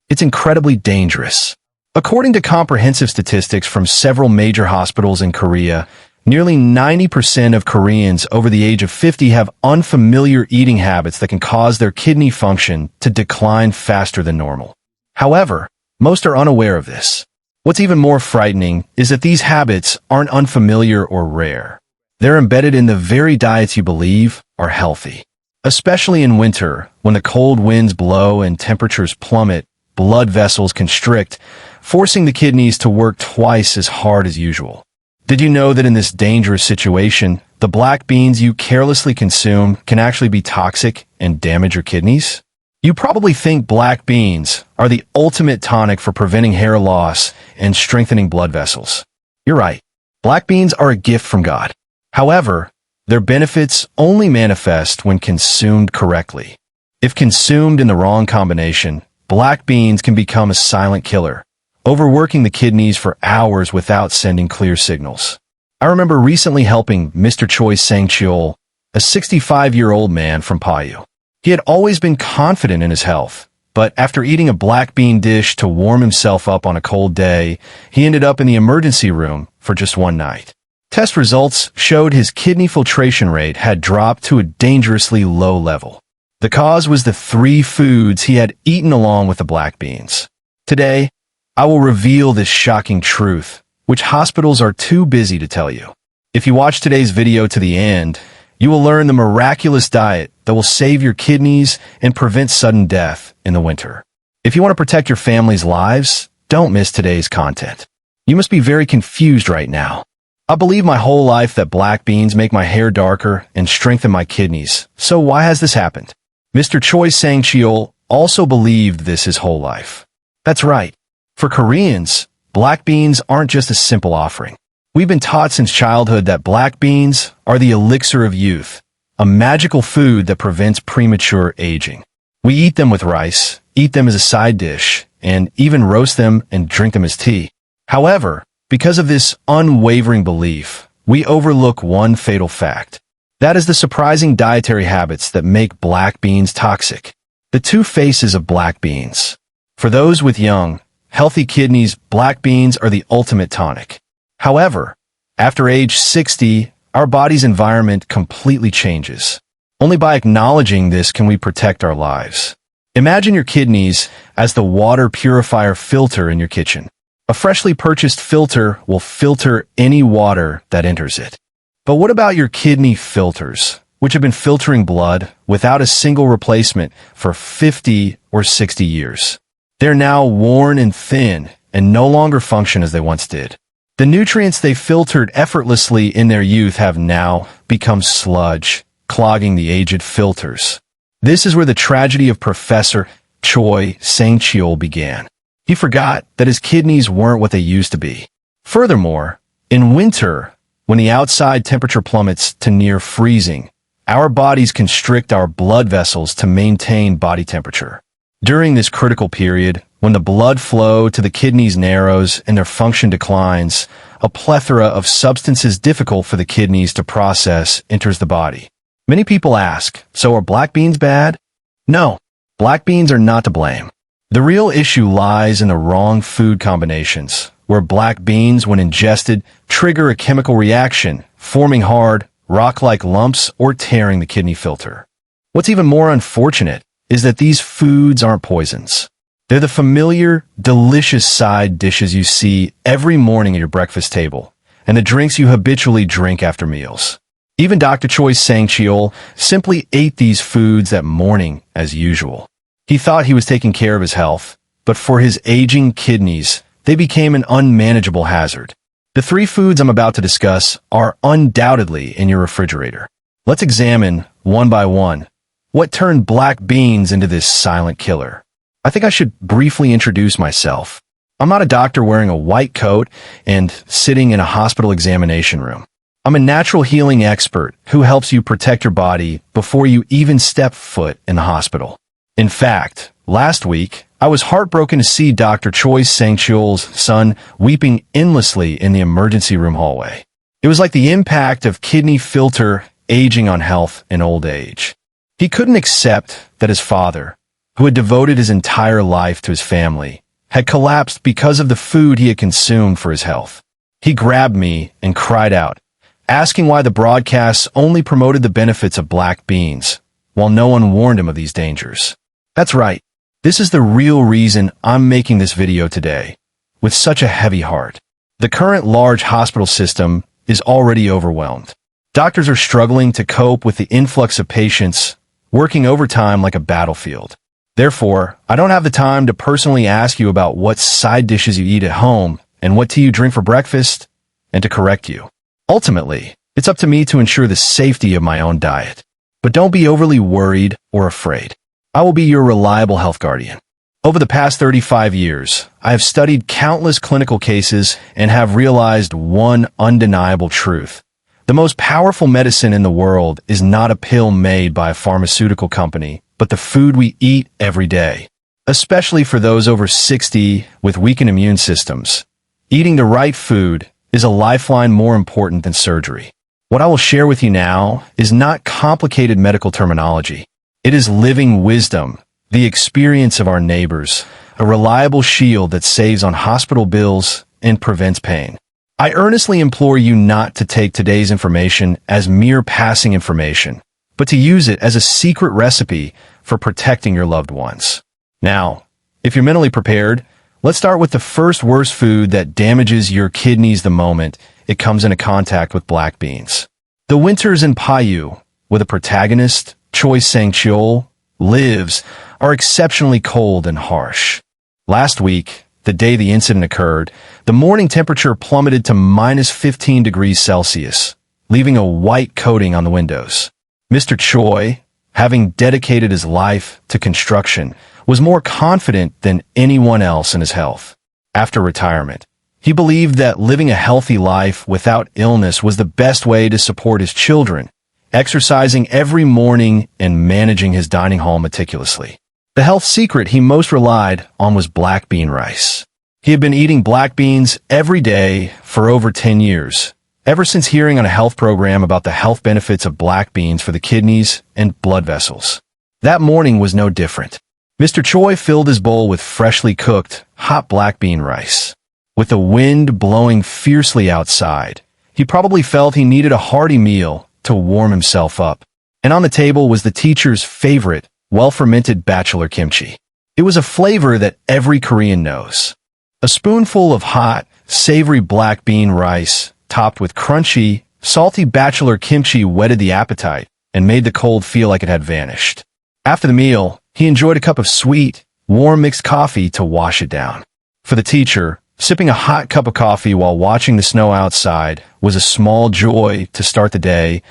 It's incredibly dangerous. According to comprehensive statistics from several major hospitals in Korea, nearly 90% of Koreans over the age of 50 have unfamiliar eating habits that can cause their kidney function to decline faster than normal. However, most are unaware of this. What's even more frightening is that these habits aren't unfamiliar or rare. They're embedded in the very diets you believe are healthy. Especially in winter, when the cold winds blow and temperatures plummet, blood vessels constrict, forcing the kidneys to work twice as hard as usual. Did you know that in this dangerous situation, the black beans you carelessly consume can actually be toxic and damage your kidneys? You probably think black beans are the ultimate tonic for preventing hair loss and strengthening blood vessels. You're right. Black beans are a gift from God. However, their benefits only manifest when consumed correctly. If consumed in the wrong combination, black beans can become a silent killer, overworking the kidneys for hours without sending clear signals. I remember recently helping Mr. Choi Sang-cheol, a 65-year-old man from Paju. He had always been confident in his health, but after eating a black bean dish to warm himself up on a cold day, he ended up in the emergency room for just one night. Test results showed his kidney filtration rate had dropped to a dangerously low level. The cause was the 3 foods he had eaten along with the black beans. Today, I will reveal this shocking truth, which hospitals are too busy to tell you. If you watch today's video to the end, you will learn the miraculous diet that will save your kidneys and prevent sudden death in the winter. If you want to protect your family's lives, don't miss today's content. You must be very confused right now. I believe my whole life that black beans make my hair darker and strengthen my kidneys. So why has this happened? Mr. Choi Sang-cheol also believed this his whole life. That's right. For Koreans, black beans aren't just a simple offering. We've been taught since childhood that black beans are the elixir of youth, a magical food that prevents premature aging. We eat them with rice, eat them as a side dish, and even roast them and drink them as tea. However, because of this unwavering belief, we overlook one fatal fact. That is the surprising dietary habits that make black beans toxic. The 2 faces of black beans. For those with young, healthy kidneys, black beans are the ultimate tonic. However, after age 60, our body's environment completely changes. Only by acknowledging this can we protect our lives. Imagine your kidneys as the water purifier filter in your kitchen. A freshly purchased filter will filter any water that enters it. But what about your kidney filters, which have been filtering blood without a single replacement for 50 or 60 years? They're now worn and thin and no longer function as they once did. The nutrients they filtered effortlessly in their youth have now become sludge, clogging the aged filters. This is where the tragedy of Professor Choi Sang-cheol began. He forgot that his kidneys weren't what they used to be. Furthermore, in winter, when the outside temperature plummets to near freezing, our bodies constrict our blood vessels to maintain body temperature. During this critical period, when the blood flow to the kidneys narrows and their function declines, a plethora of substances difficult for the kidneys to process enters the body. Many people ask, so are black beans bad? No, black beans are not to blame. The real issue lies in the wrong food combinations, where black beans, when ingested, trigger a chemical reaction, forming hard, rock-like lumps or tearing the kidney filter. What's even more unfortunate is that these foods aren't poisons. They're the familiar, delicious side dishes you see every morning at your breakfast table, and the drinks you habitually drink after meals. Even Dr. Choi Sang-cheol simply ate these foods that morning as usual. He thought he was taking care of his health, but for his aging kidneys, they became an unmanageable hazard. The 3 foods I'm about to discuss are undoubtedly in your refrigerator. Let's examine, one by one, what turned black beans into this silent killer. I think I should briefly introduce myself. I'm not a doctor wearing a white coat and sitting in a hospital examination room. I'm a natural healing expert who helps you protect your body before you even step foot in the hospital. In fact, last week, I was heartbroken to see Dr. Choi Sang-cheol's son weeping endlessly in the emergency room hallway. It was like the impact of kidney filter aging on health in old age. He couldn't accept that his father, who had devoted his entire life to his family, had collapsed because of the food he had consumed for his health. He grabbed me and cried out, asking why the broadcasts only promoted the benefits of black beans, while no one warned him of these dangers. That's right. This is the real reason I'm making this video today, with such a heavy heart. The current large hospital system is already overwhelmed. Doctors are struggling to cope with the influx of patients, working overtime like a battlefield. Therefore, I don't have the time to personally ask you about what side dishes you eat at home and what tea you drink for breakfast, and to correct you. Ultimately, it's up to me to ensure the safety of my own diet. But don't be overly worried or afraid. I will be your reliable health guardian. Over the past 35 years, I have studied countless clinical cases and have realized one undeniable truth. The most powerful medicine in the world is not a pill made by a pharmaceutical company, but the food we eat every day. Especially for those over 60 with weakened immune systems. Eating the right food is a lifeline more important than surgery. What I will share with you now is not complicated medical terminology. It is living wisdom, the experience of our neighbors, a reliable shield that saves on hospital bills and prevents pain. I earnestly implore you not to take today's information as mere passing information, but to use it as a secret recipe for protecting your loved ones. Now, if you're mentally prepared, let's start with the first worst food that damages your kidneys the moment it comes into contact with black beans. The winters in Payu, where the protagonist, Choi Sang-cheol, lives, are exceptionally cold and harsh. Last week, the day the incident occurred, the morning temperature plummeted to minus 15 degrees Celsius, leaving a white coating on the windows. Mr. Choi, having dedicated his life to construction, was more confident than anyone else in his health. After retirement, he believed that living a healthy life without illness was the best way to support his children, exercising every morning and managing his dining hall meticulously. The health secret he most relied on was black bean rice. He had been eating black beans every day for over 10 years, ever since hearing on a health program about the health benefits of black beans for the kidneys and blood vessels. That morning was no different. Mr. Choi filled his bowl with freshly cooked, hot black bean rice. With the wind blowing fiercely outside, he probably felt he needed a hearty meal to warm himself up. And on the table was the teacher's favorite, well-fermented bachelor kimchi. It was a flavor that every Korean knows. A spoonful of hot, savory black bean rice, topped with crunchy, salty bachelor kimchi whetted the appetite and made the cold feel like it had vanished. After the meal, he enjoyed a cup of sweet, warm mixed coffee to wash it down. For the teacher, sipping a hot cup of coffee while watching the snow outside was a small joy to start the day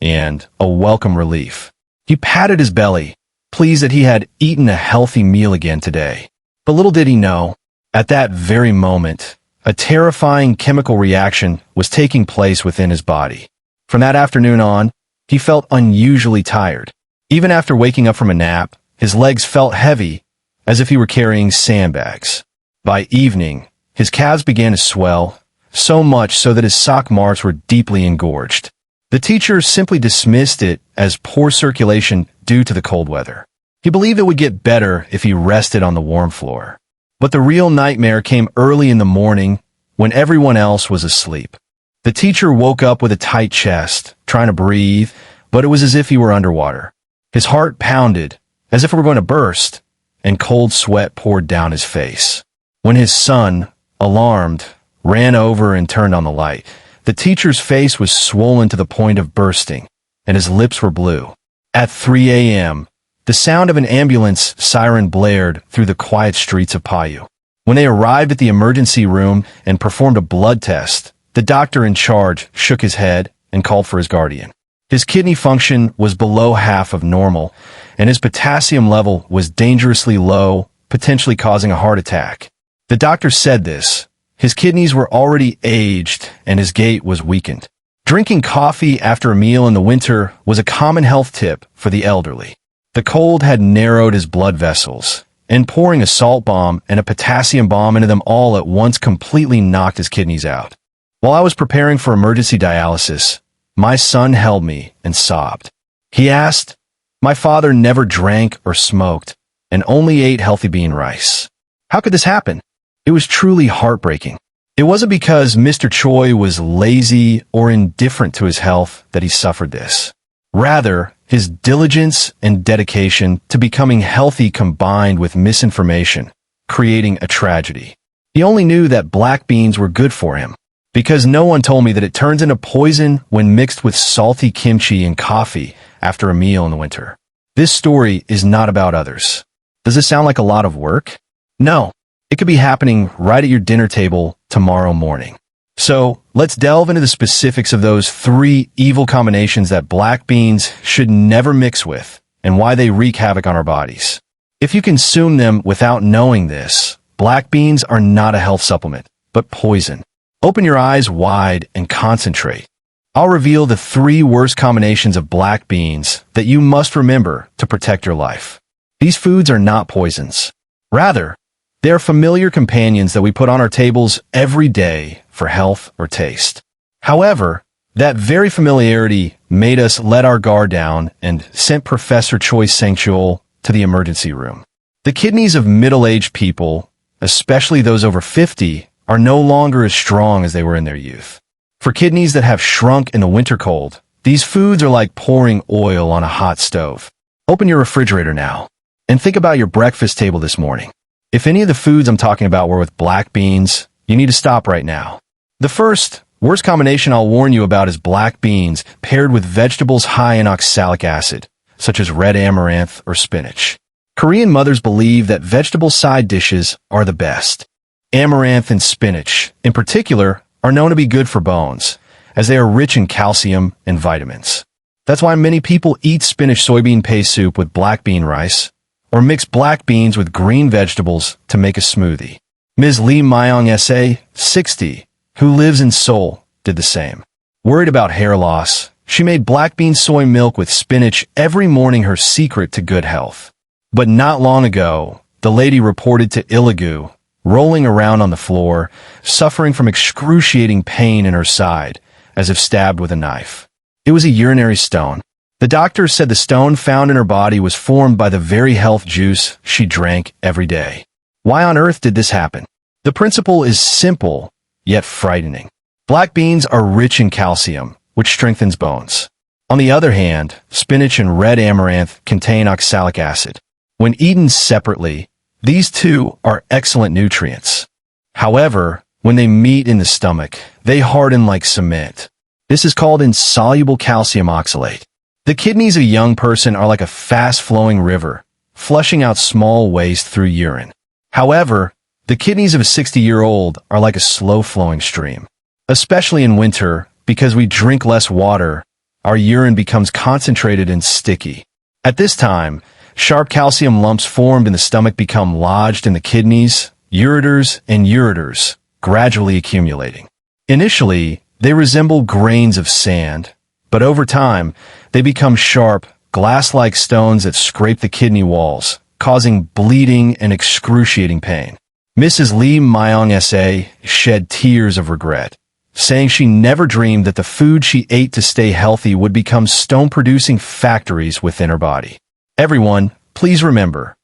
and a welcome relief. He patted his belly, pleased that he had eaten a healthy meal again today. But little did he know, at that very moment, a terrifying chemical reaction was taking place within his body. From that afternoon on, he felt unusually tired. Even after waking up from a nap, his legs felt heavy, as if he were carrying sandbags. By evening, his calves began to swell, so much so that his sock marks were deeply engorged. The teacher simply dismissed it as poor circulation due to the cold weather. He believed it would get better if he rested on the warm floor. But the real nightmare came early in the morning when everyone else was asleep. The teacher woke up with a tight chest, trying to breathe, but it was as if he were underwater. His heart pounded, as if it were going to burst, and cold sweat poured down his face. When his son, alarmed, ran over and turned on the light, the teacher's face was swollen to the point of bursting, and his lips were blue. At 3 a.m., the sound of an ambulance siren blared through the quiet streets of Payu. When they arrived at the emergency room and performed a blood test, the doctor in charge shook his head and called for his guardian. His kidney function was below half of normal, and his potassium level was dangerously low, potentially causing a heart attack. The doctor said this. His kidneys were already aged, and his gait was weakened. Drinking coffee after a meal in the winter was a common health tip for the elderly. The cold had narrowed his blood vessels, and pouring a salt bomb and a potassium bomb into them all at once completely knocked his kidneys out. While I was preparing for emergency dialysis, my son held me and sobbed. He asked, "My father never drank or smoked, and only ate healthy bean rice. How could this happen? It was truly heartbreaking. It wasn't because Mr. Choi was lazy or indifferent to his health that he suffered this. Rather, his diligence and dedication to becoming healthy combined with misinformation, creating a tragedy. He only knew that black beans were good for him, because no one told me that it turns into poison when mixed with salty kimchi and coffee after a meal in the winter. This story is not about others. Does this sound like a lot of work? No, it could be happening right at your dinner table tomorrow morning. So, let's delve into the specifics of those 3 evil combinations that black beans should never mix with, and why they wreak havoc on our bodies. If you consume them without knowing this, black beans are not a health supplement, but poison. Open your eyes wide and concentrate. I'll reveal the 3 worst combinations of black beans that you must remember to protect your life. These foods are not poisons. Rather, they are familiar companions that we put on our tables every day for health or taste. However, that very familiarity made us let our guard down and sent Professor Choi Sang-chul to the emergency room. The kidneys of middle-aged people, especially those over 50, are no longer as strong as they were in their youth. For kidneys that have shrunk in the winter cold, these foods are like pouring oil on a hot stove. Open your refrigerator now and think about your breakfast table this morning. If any of the foods I'm talking about were with black beans, you need to stop right now. The first, worst combination I'll warn you about is black beans paired with vegetables high in oxalic acid, such as red amaranth or spinach. Korean mothers believe that vegetable side dishes are the best. Amaranth and spinach, in particular, are known to be good for bones, as they are rich in calcium and vitamins. That's why many people eat spinach soybean paste soup with black bean rice, or mix black beans with green vegetables to make a smoothie. Ms. Lee Myung S.A., 60, who lives in Seoul, did the same. Worried about hair loss, she made black bean soy milk with spinach every morning her secret to good health. But not long ago, the lady reported to Illigu, rolling around on the floor, suffering from excruciating pain in her side, as if stabbed with a knife. It was a urinary stone. The doctor said the stone found in her body was formed by the very health juice she drank every day. Why on earth did this happen? The principle is simple, yet frightening. Black beans are rich in calcium, which strengthens bones. On the other hand, spinach and red amaranth contain oxalic acid. When eaten separately, these two are excellent nutrients. However, when they meet in the stomach, they harden like cement. This is called insoluble calcium oxalate. The kidneys of a young person are like a fast-flowing river, flushing out small waste through urine. However, the kidneys of a 60-year-old are like a slow-flowing stream. Especially in winter, because we drink less water, our urine becomes concentrated and sticky. At this time, sharp calcium lumps formed in the stomach become lodged in the kidneys, ureters, gradually accumulating. Initially, they resemble grains of sand, but over time, they become sharp, glass-like stones that scrape the kidney walls, causing bleeding and excruciating pain. Mrs. Lee Myung S.A. shed tears of regret, saying she never dreamed that the food she ate to stay healthy would become stone-producing factories within her body. Everyone, please remember,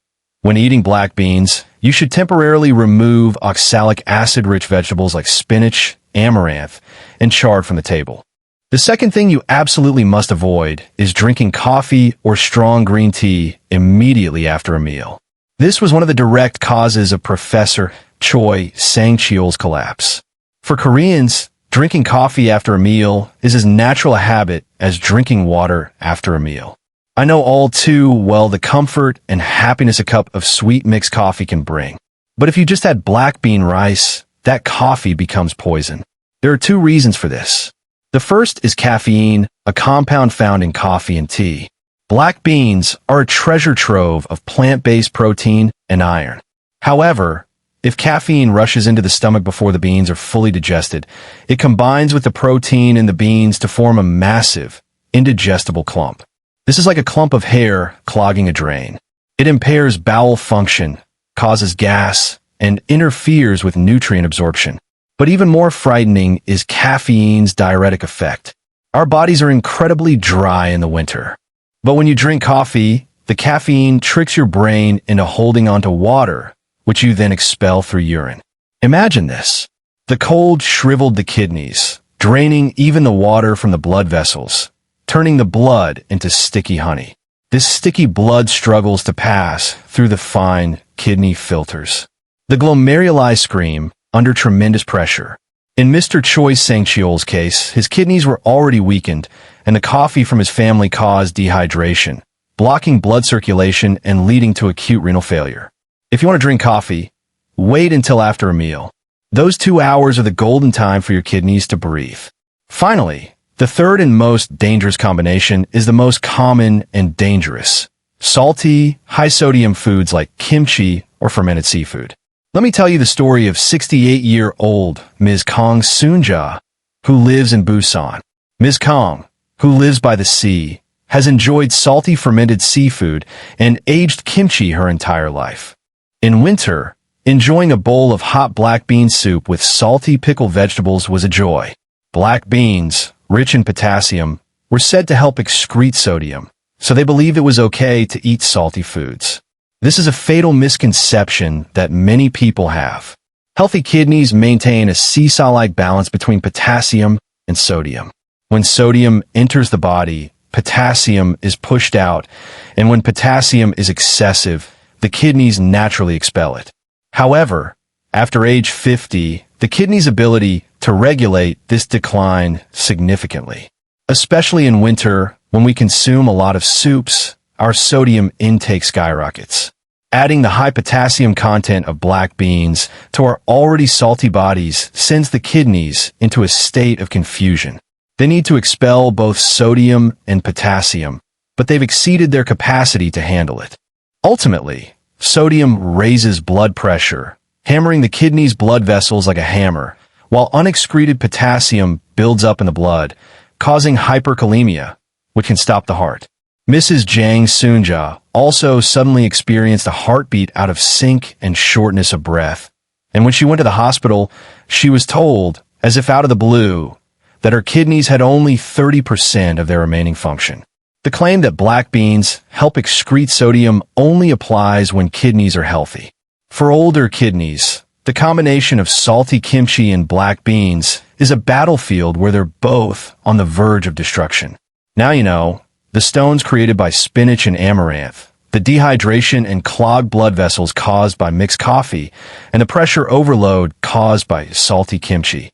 when eating black beans, you should temporarily remove oxalic acid-rich vegetables like spinach, amaranth, and chard from the table. The second thing you absolutely must avoid is drinking coffee or strong green tea immediately after a meal. This was one of the direct causes of Professor Choi Sang-chul's collapse. For Koreans, drinking coffee after a meal is as natural a habit as drinking water after a meal. I know all too well the comfort and happiness a cup of sweet mixed coffee can bring. But if you just had black bean rice, that coffee becomes poison. There are 2 reasons for this. The first is caffeine, a compound found in coffee and tea. Black beans are a treasure trove of plant-based protein and iron. However, if caffeine rushes into the stomach before the beans are fully digested, it combines with the protein in the beans to form a massive, indigestible clump. This is like a clump of hair clogging a drain. It impairs bowel function, causes gas, and interferes with nutrient absorption. But even more frightening is caffeine's diuretic effect. Our bodies are incredibly dry in the winter. But when you drink coffee, the caffeine tricks your brain into holding onto water, which you then expel through urine. Imagine this. The cold shriveled the kidneys, draining even the water from the blood vessels, turning the blood into sticky honey. This sticky blood struggles to pass through the fine kidney filters. The glomeruli scream under tremendous pressure. In Mr. Choi Sang-cheol's case, his kidneys were already weakened, and the coffee from his family caused dehydration, blocking blood circulation and leading to acute renal failure. If you want to drink coffee, wait until after a meal. Those 2 hours are the golden time for your kidneys to breathe. Finally, the third and most dangerous combination is the most common and dangerous. Salty, high-sodium foods like kimchi or fermented seafood. Let me tell you the story of 68-year-old Ms. Kang Soon-ja, who lives in Busan. Ms. Kang, who lives by the sea, has enjoyed salty fermented seafood and aged kimchi her entire life. In winter, enjoying a bowl of hot black bean soup with salty pickled vegetables was a joy. Black beans, rich in potassium, were said to help excrete sodium, so they believed it was okay to eat salty foods. This is a fatal misconception that many people have. Healthy kidneys maintain a seesaw-like balance between potassium and sodium. When sodium enters the body, potassium is pushed out, and when potassium is excessive, the kidneys naturally expel it. However, after age 50, the kidney's ability to regulate this decline significantly. Especially in winter, when we consume a lot of soups, our sodium intake skyrockets. Adding the high potassium content of black beans to our already salty bodies sends the kidneys into a state of confusion. They need to expel both sodium and potassium, but they've exceeded their capacity to handle it. Ultimately, sodium raises blood pressure, hammering the kidney's blood vessels like a hammer, while unexcreted potassium builds up in the blood, causing hyperkalemia, which can stop the heart. Mrs. Jang Soon-ja also suddenly experienced a heartbeat out of sync and shortness of breath. And when she went to the hospital, she was told, as if out of the blue, that her kidneys had only 30% of their remaining function. The claim that black beans help excrete sodium only applies when kidneys are healthy. For older kidneys, the combination of salty kimchi and black beans is a battlefield where they're both on the verge of destruction. Now you know. The stones created by spinach and amaranth, the dehydration and clogged blood vessels caused by mixed coffee, and the pressure overload caused by salty kimchi.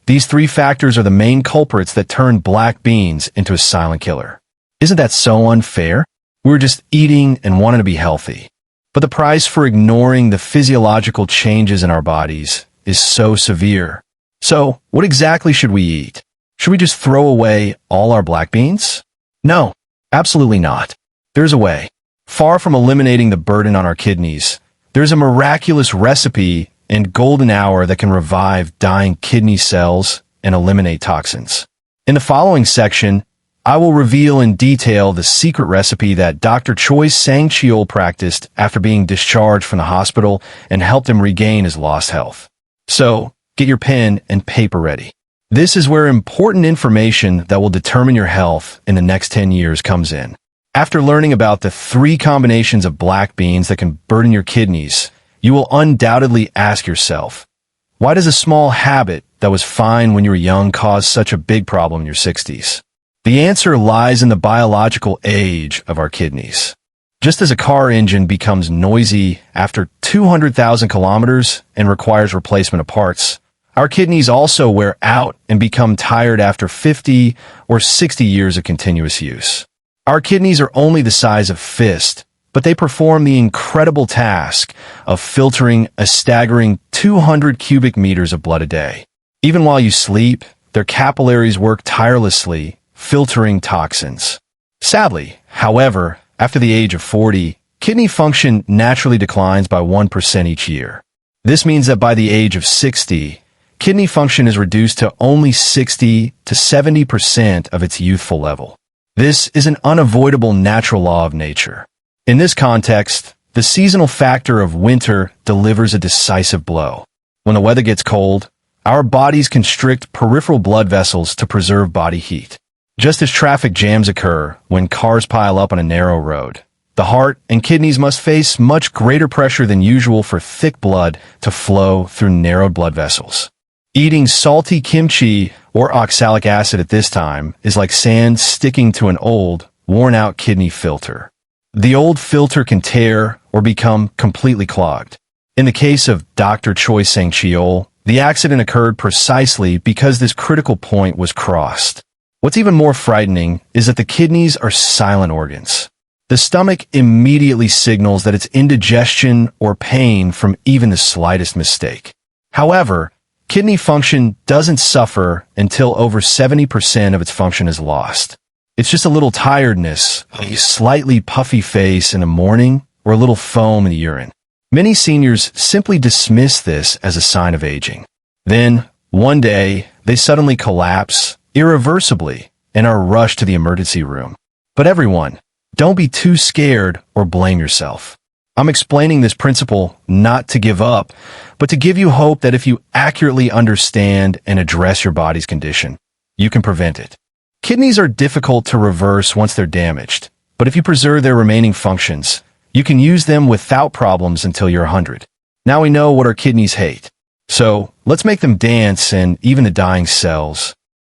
These three factors are the main culprits that turn black beans into a silent killer. Isn't that so unfair? We were just eating and wanted to be healthy. But the price for ignoring the physiological changes in our bodies is so severe. So, what exactly should we eat? Should we just throw away all our black beans? No. Absolutely not. There's a way. Far from eliminating the burden on our kidneys, there's a miraculous recipe and golden hour that can revive dying kidney cells and eliminate toxins. In the following section, I will reveal in detail the secret recipe that Dr. Choi Sang-cheol practiced after being discharged from the hospital and helped him regain his lost health. So, get your pen and paper ready. This is where important information that will determine your health in the next 10 years comes in. After learning about the 3 combinations of black beans that can burden your kidneys, you will undoubtedly ask yourself, why does a small habit that was fine when you were young cause such a big problem in your 60s? The answer lies in the biological age of our kidneys. Just as a car engine becomes noisy after 200,000 kilometers and requires replacement of parts, our kidneys also wear out and become tired after 50 or 60 years of continuous use. Our kidneys are only the size of fist, but they perform the incredible task of filtering a staggering 200 cubic meters of blood a day. Even while you sleep, their capillaries work tirelessly, filtering toxins. Sadly, however, after the age of 40, kidney function naturally declines by 1% each year. This means that by the age of 60, kidney function is reduced to only 60 to 70% of its youthful level. This is an unavoidable natural law of nature. In this context, the seasonal factor of winter delivers a decisive blow. When the weather gets cold, our bodies constrict peripheral blood vessels to preserve body heat. Just as traffic jams occur when cars pile up on a narrow road, The heart and kidneys must face much greater pressure than usual for thick blood to flow through narrowed blood vessels. Eating salty kimchi or oxalic acid at this time is like sand sticking to an old, worn-out kidney filter. The old filter can tear or become completely clogged. In the case of Dr. Choi Sang-cheol, the accident occurred precisely because this critical point was crossed. What's even more frightening is that the kidneys are silent organs. The stomach immediately signals that it's indigestion or pain from even the slightest mistake. However, kidney function doesn't suffer until over 70% of its function is lost. It's just a little tiredness, a slightly puffy face in the morning, or a little foam in the urine. Many seniors simply dismiss this as a sign of aging. Then, one day, they suddenly collapse, irreversibly, and are rushed to the emergency room. But everyone, don't be too scared or blame yourself. I'm explaining this principle not to give up, but to give you hope that if you accurately understand and address your body's condition, you can prevent it. Kidneys are difficult to reverse once they're damaged, but if you preserve their remaining functions, you can use them without problems until you're 100. Now we know what our kidneys hate. So, let's make them dance and even the dying cells